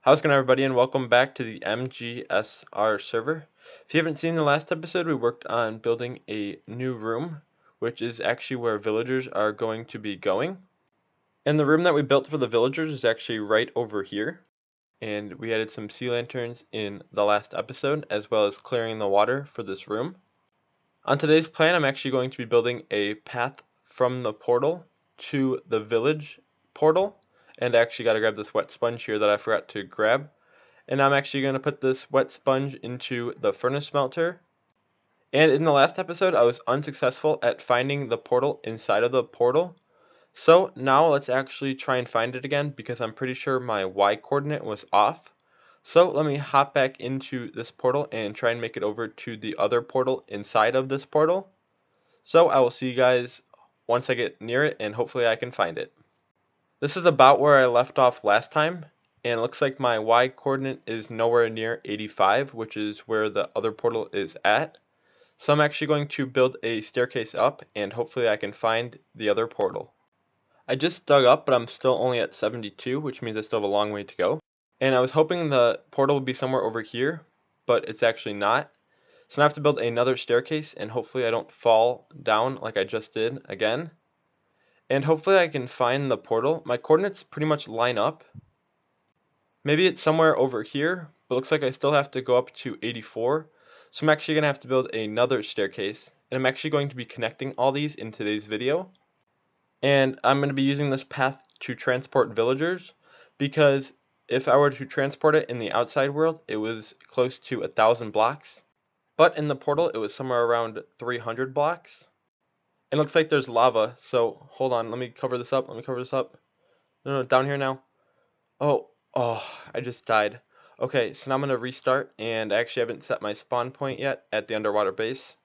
How's it going, everybody, and welcome back to the MGSR server. If you haven't seen the last episode, we worked on building a new room, which is actually where villagers are going to be going. And the room that we built for the villagers is actually right over here. And we added some sea lanterns in the last episode, as well as clearing the water for this room. On today's plan, I'm actually going to be building a path from the portal to the village portal. And I actually got to grab this wet sponge here that I forgot to grab. And I'm actually going to put this wet sponge into the furnace smelter. And in the last episode, I was unsuccessful at finding the portal inside of the portal. So now let's actually try and find it again because I'm pretty sure my Y coordinate was off. So let me hop back into this portal and try and make it over to the other portal inside of this portal. So I will see you guys once I get near it and hopefully I can find it. This is about where I left off last time. And it looks like my Y coordinate is nowhere near 85, which is where the other portal is at. So I'm actually going to build a staircase up and hopefully I can find the other portal. I just dug up, but I'm still only at 72, which means I still have a long way to go. And I was hoping the portal would be somewhere over here, but it's actually not. So now I have to build another staircase and hopefully I don't fall down like I just did again. And hopefully I can find the portal. My coordinates pretty much line up. Maybe it's somewhere over here, but looks like I still have to go up to 84. So I'm actually going to have to build another staircase. And I'm actually going to be connecting all these in today's video. And I'm going to be using this path to transport villagers because if I were to transport it in the outside world, it was close to 1,000 blocks. But in the portal, it was somewhere around 300 blocks. It looks like there's lava, so hold on, let me cover this up, No, down here now. Oh, I just died. Okay, so now I'm going to restart, and I actually haven't set my spawn point yet at the underwater base.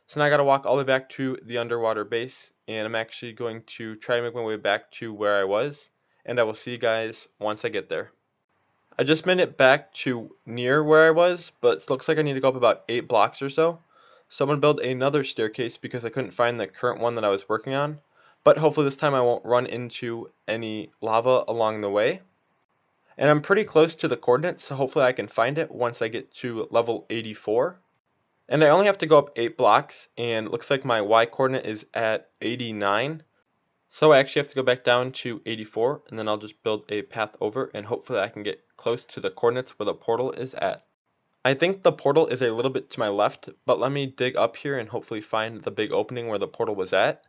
So now I gotta walk all the way back to the underwater base, and I'm actually going to try to make my way back to where I was, and I will see you guys once I get there. I just made it back to near where I was, but it looks like I need to go up about 8 blocks or so. So I'm gonna build another staircase because I couldn't find the current one that I was working on. But hopefully this time I won't run into any lava along the way. And I'm pretty close to the coordinates, so hopefully I can find it once I get to level 84. And I only have to go up 8 blocks, and it looks like my Y coordinate is at 89. So I actually have to go back down to 84, and then I'll just build a path over, and hopefully I can get close to the coordinates where the portal is at. I think the portal is a little bit to my left, but let me dig up here and hopefully find the big opening where the portal was at.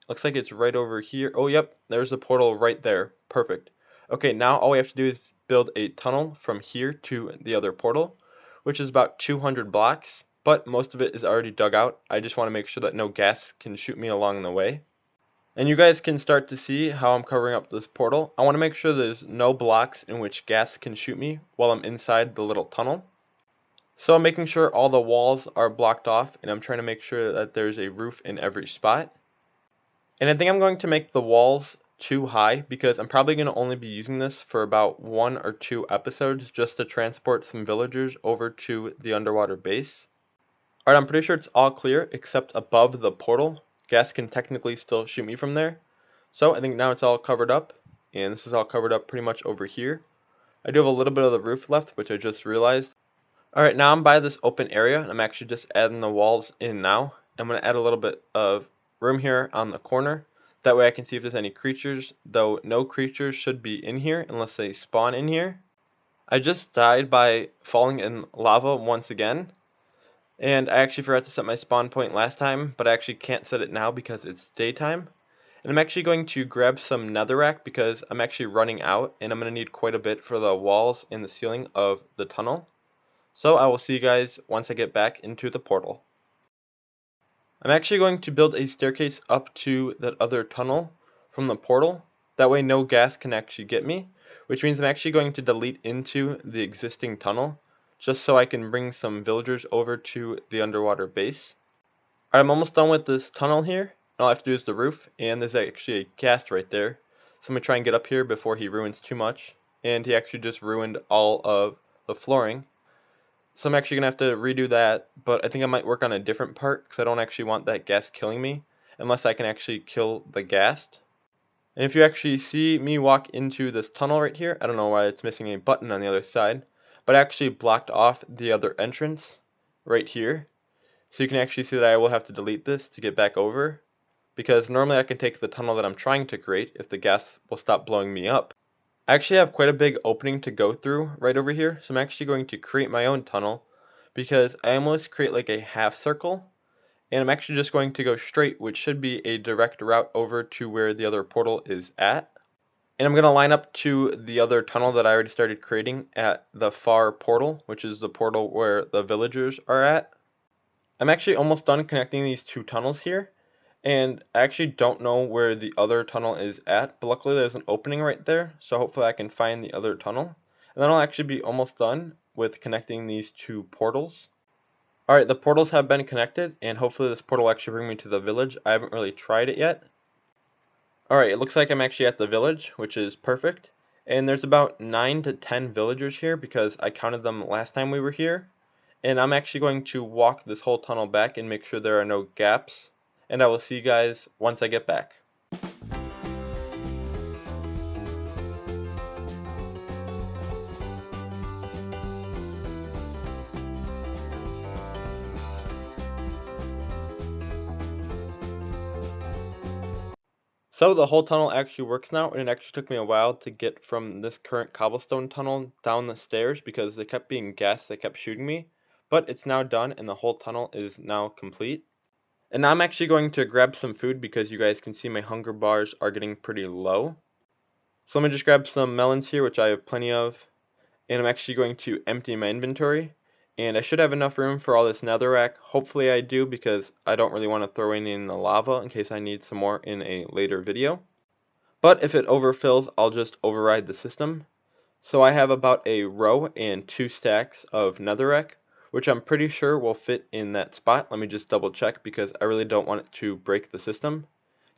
Looks like it's right over here. Oh, yep, there's the portal right there. Perfect. Okay, now all we have to do is build a tunnel from here to the other portal, which is about 200 blocks, but most of it is already dug out. I just want to make sure that no gas can shoot me along the way. And you guys can start to see how I'm covering up this portal. I want to make sure there's no blocks in which gas can shoot me while I'm inside the little tunnel. So I'm making sure all the walls are blocked off, and I'm trying to make sure that there's a roof in every spot. And I think I'm going to make the walls too high because I'm probably going to only be using this for about 1 or 2 episodes just to transport some villagers over to the underwater base. Alright, I'm pretty sure it's all clear except above the portal. Gas can technically still shoot me from there. So I think now it's all covered up, and this is all covered up pretty much over here. I do have a little bit of the roof left, which I just realized. Alright, now I'm by this open area, and I'm actually just adding the walls in now. I'm going to add a little bit of room here on the corner. That way I can see if there's any creatures, though no creatures should be in here unless they spawn in here. I just died by falling in lava once again. And I actually forgot to set my spawn point last time, but I actually can't set it now because it's daytime. And I'm actually going to grab some netherrack because I'm actually running out, and I'm going to need quite a bit for the walls and the ceiling of the tunnel. So I will see you guys once I get back into the portal. I'm actually going to build a staircase up to that other tunnel from the portal. That way no gas can actually get me, which means I'm actually going to delete into the existing tunnel, just so I can bring some villagers over to the underwater base. Alright, I'm almost done with this tunnel here. All I have to do is the roof, and there's actually a ghast right there. So I'm going to try and get up here before he ruins too much. And he actually just ruined all of the flooring. So I'm actually going to have to redo that, but I think I might work on a different part because I don't actually want that ghast killing me unless I can actually kill the ghast. And if you actually see me walk into this tunnel right here, I don't know why it's missing a button on the other side, but I actually blocked off the other entrance right here. So you can actually see that I will have to delete this to get back over, because normally I can take the tunnel that I'm trying to create if the gas will stop blowing me up. I actually have quite a big opening to go through right over here, so I'm actually going to create my own tunnel, because I almost create like a half circle, and I'm actually just going to go straight, which should be a direct route over to where the other portal is at. And I'm going to line up to the other tunnel that I already started creating at the far portal, which is the portal where the villagers are at. I'm actually almost done connecting these two tunnels here, and I actually don't know where the other tunnel is at, but luckily there's an opening right there, so hopefully I can find the other tunnel. And then I'll actually be almost done with connecting these two portals. Alright, the portals have been connected, and hopefully this portal will actually bring me to the village. I haven't really tried it yet. Alright, it looks like I'm actually at the village, which is perfect. And there's about 9 to 10 villagers here because I counted them last time we were here. And I'm actually going to walk this whole tunnel back and make sure there are no gaps. And I will see you guys once I get back. So the whole tunnel actually works now, and it actually took me a while to get from this current cobblestone tunnel down the stairs because they kept being gas, they kept shooting me. But it's now done and the whole tunnel is now complete. And now I'm actually going to grab some food because you guys can see my hunger bars are getting pretty low. So let me just grab some melons here, which I have plenty of. And I'm actually going to empty my inventory. And I should have enough room for all this netherrack. Hopefully I do, because I don't really want to throw any in the lava in case I need some more in a later video. But if it overfills, I'll just override the system. So I have about a row and 2 stacks of netherrack, which I'm pretty sure will fit in that spot. Let me just double check because I really don't want it to break the system.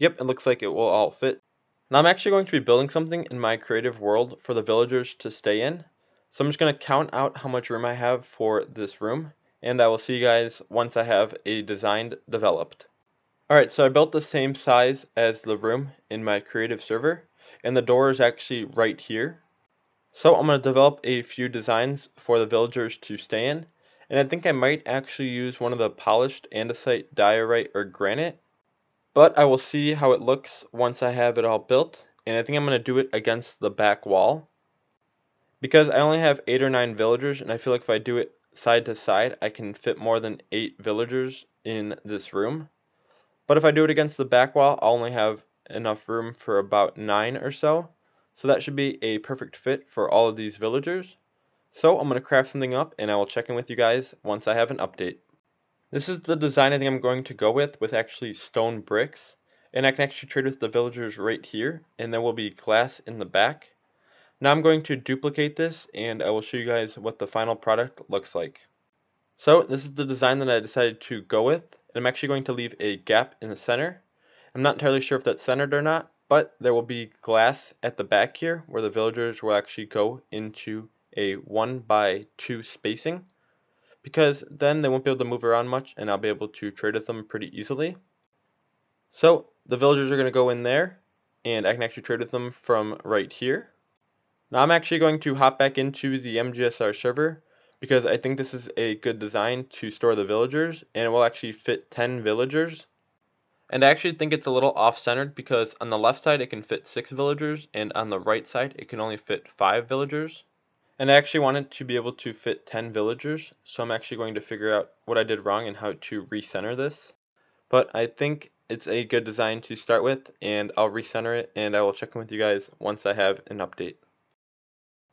Yep, it looks like it will all fit. Now I'm actually going to be building something in my creative world for the villagers to stay in. So I'm just going to count out how much room I have for this room, and I will see you guys once I have a design developed. Alright, so I built the same size as the room in my creative server, and the door is actually right here. So I'm going to develop a few designs for the villagers to stay in, and I think I might actually use one of the polished andesite, diorite, or granite. But I will see how it looks once I have it all built, and I think I'm going to do it against the back wall. Because I only have 8 or 9 villagers, and I feel like if I do it side to side, I can fit more than 8 villagers in this room. But if I do it against the back wall, I'll only have enough room for about 9 or so. So that should be a perfect fit for all of these villagers. So I'm going to craft something up, and I will check in with you guys once I have an update. This is the design I think I'm going to go with actually stone bricks. And I can actually trade with the villagers right here, and there will be glass in the back. Now I'm going to duplicate this, and I will show you guys what the final product looks like. So this is the design that I decided to go with, and I'm actually going to leave a gap in the center. I'm not entirely sure if that's centered or not, but there will be glass at the back here where the villagers will actually go into a 1x2 spacing, because then they won't be able to move around much and I'll be able to trade with them pretty easily. So the villagers are going to go in there, and I can actually trade with them from right here. Now I'm actually going to hop back into the MGSR server because I think this is a good design to store the villagers, and it will actually fit 10 villagers. And I actually think it's a little off-centered because on the left side it can fit 6 villagers, and on the right side it can only fit 5 villagers. And I actually want it to be able to fit 10 villagers, so I'm actually going to figure out what I did wrong and how to recenter this. But I think it's a good design to start with, and I'll recenter it, and I will check in with you guys once I have an update.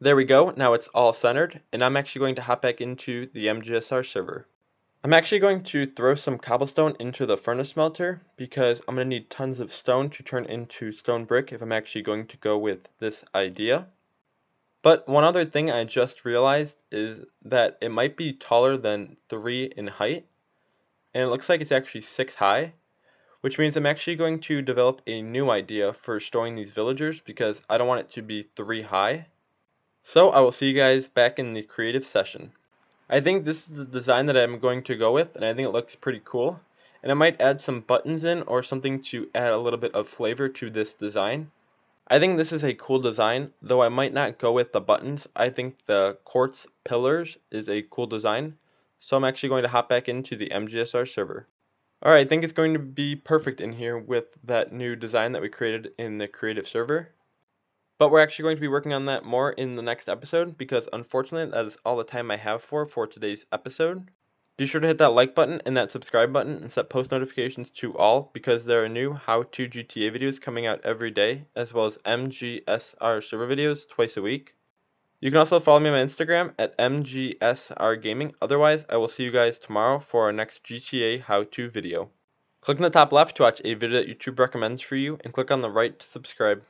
There we go, now it's all centered, and I'm actually going to hop back into the MGSR server. I'm actually going to throw some cobblestone into the furnace smelter because I'm going to need tons of stone to turn into stone brick if I'm actually going to go with this idea. But one other thing I just realized is that it might be taller than 3 in height, and it looks like it's actually 6 high, which means I'm actually going to develop a new idea for storing these villagers because I don't want it to be 3 high. So I will see you guys back in the creative session. I think this is the design that I'm going to go with, and I think it looks pretty cool. And I might add some buttons in or something to add a little bit of flavor to this design. I think this is a cool design, though I might not go with the buttons. I think the quartz pillars is a cool design, so I'm actually going to hop back into the MGSR server. Alright, I think it's going to be perfect in here with that new design that we created in the creative server. But we're actually going to be working on that more in the next episode, because unfortunately that is all the time I have for today's episode. Be sure to hit that like button and that subscribe button and set post notifications to all, because there are new how-to GTA videos coming out every day, as well as MGSR server videos twice a week. You can also follow me on my Instagram at MGSR Gaming. Otherwise, I will see you guys tomorrow for our next GTA how-to video. Click on the top left to watch a video that YouTube recommends for you, and click on the right to subscribe.